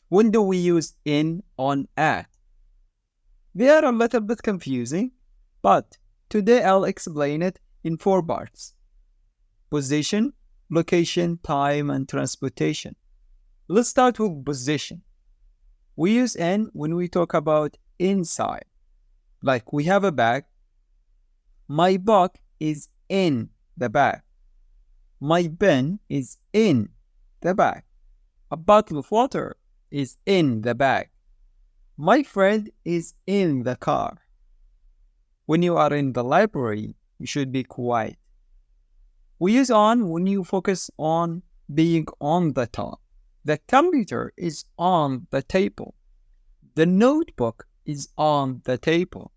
When do we use in, on, at? They are a little bit confusing, but today I'll explain it in 4 parts. Position, location, time, and transportation. Let's start with position. We use in when we talk about inside. Like we have a bag. My book is in the bag. My pen is in the bag. A bottle of water is in the bag. My friend is in the car. When you are in the library, you should be quiet. We use on when you focus on being on the top. The computer is on the table. The notebook is on the table.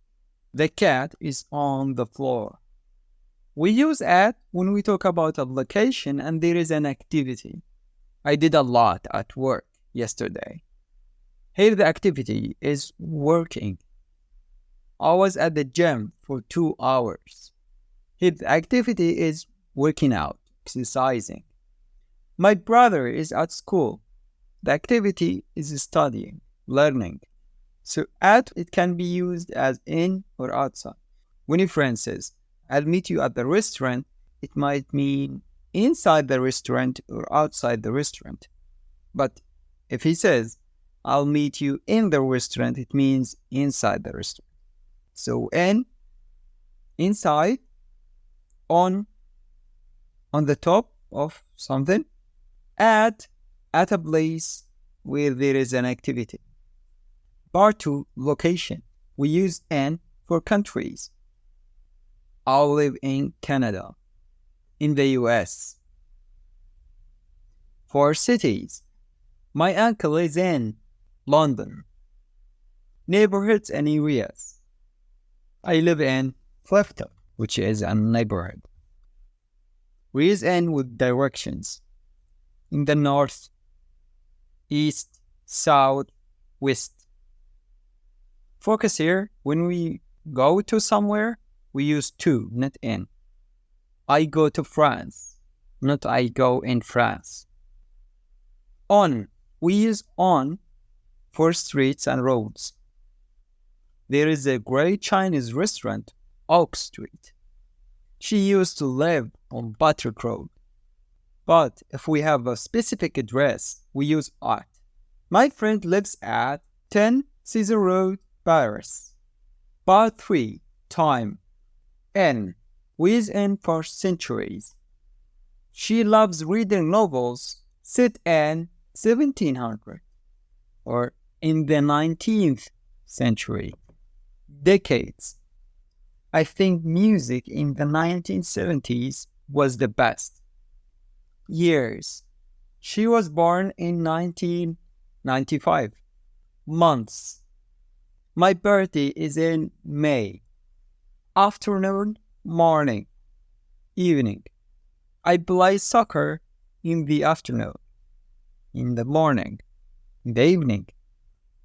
The cat is on the floor. We use at when we talk about a location and there is an activity. I did a lot at work yesterday. Here the activity is working. I was at the gym for 2 hours. Here the activity is working out, exercising. My brother is at school. The activity is studying, learning. So at, it can be used as in or outside. When your friend says, I'll meet you at the restaurant, it might mean inside the restaurant or outside the restaurant. But if he says, I'll meet you in the restaurant, it means inside the restaurant. So in, inside, on the top of something, at a place where there is an activity. Part 2, location. We use in for countries. I live in Canada, in the US. For cities, my uncle is in London. Neighborhoods and areas. I live in Clifton, which is a neighborhood. We use in with directions. In the north, east, south, west. Focus here, when we go to somewhere, we use to, not in. I go to France, not I go in France. On, we use on for streets and roads. There is a great Chinese restaurant, Oak Street. She used to live on Buttrick Road. But if we have a specific address, we use at. My friend lives at 10 Caesar Road, Paris. Part 3, time. N. We use N for centuries. She loves reading novels set in 1700 or in the 19th century. Decades. I think music in the 1970s was the best. Years. She was born in 1995. Months. My birthday is in May. Afternoon, morning, evening. I play soccer in the afternoon, in the morning, in the evening.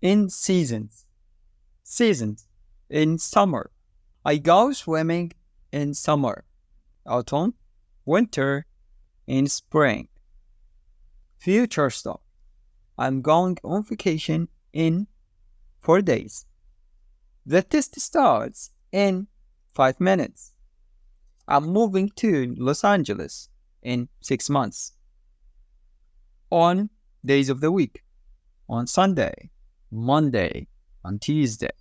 In seasons. Seasons. In summer. I go swimming in summer. Autumn, winter, in spring. Future stuff. I'm going on vacation in 4 days. The test starts in 5 minutes. I'm moving to Los Angeles in 6 months. On days of the week. On Sunday, Monday, on Tuesday.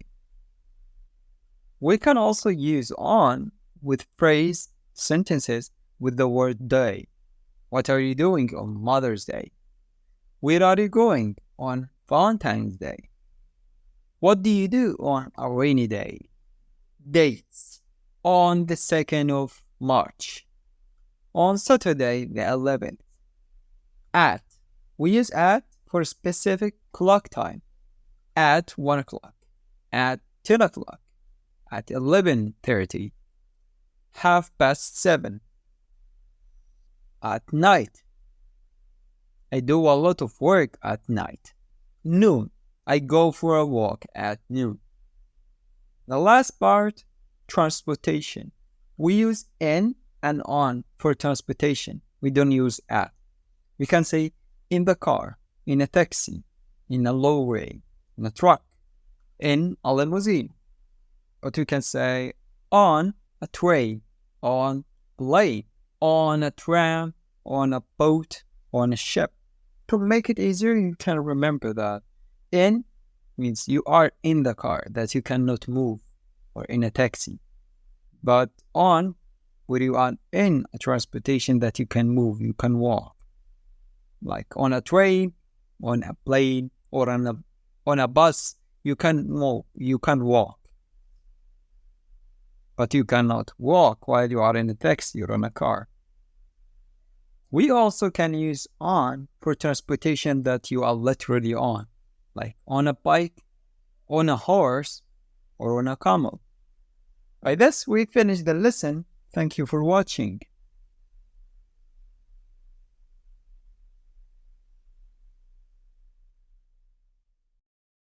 We can also use on with phrase sentences with the word day. What are you doing on Mother's Day? Where are you going on Valentine's Day? What do you do on a rainy day? Dates. On the 2nd of March. On Saturday, the 11th. At. We use at for specific clock time. At 1 o'clock. At 10 o'clock. At 11:30. 7:30. At night. I do a lot of work at night. Noon. I go for a walk at noon. The last part, transportation. We use in and on for transportation. We don't use at. We can say in the car, in a taxi, in a lorry, in a truck, in a limousine. But you can say on a train, on a plane, on a tram, on a boat, on a ship. To make it easier, you can remember that. In means you are in the car, that you cannot move, or in a taxi. But on, where you are in a transportation that you can move, you can walk. Like on a train, on a plane, or on a bus, you can move, you can walk. But you cannot walk while you are in a taxi or on a car. We also can use on for transportation that you are literally on, like on a bike, on a horse, or on a camel. By this, we finished the lesson. Thank you for watching.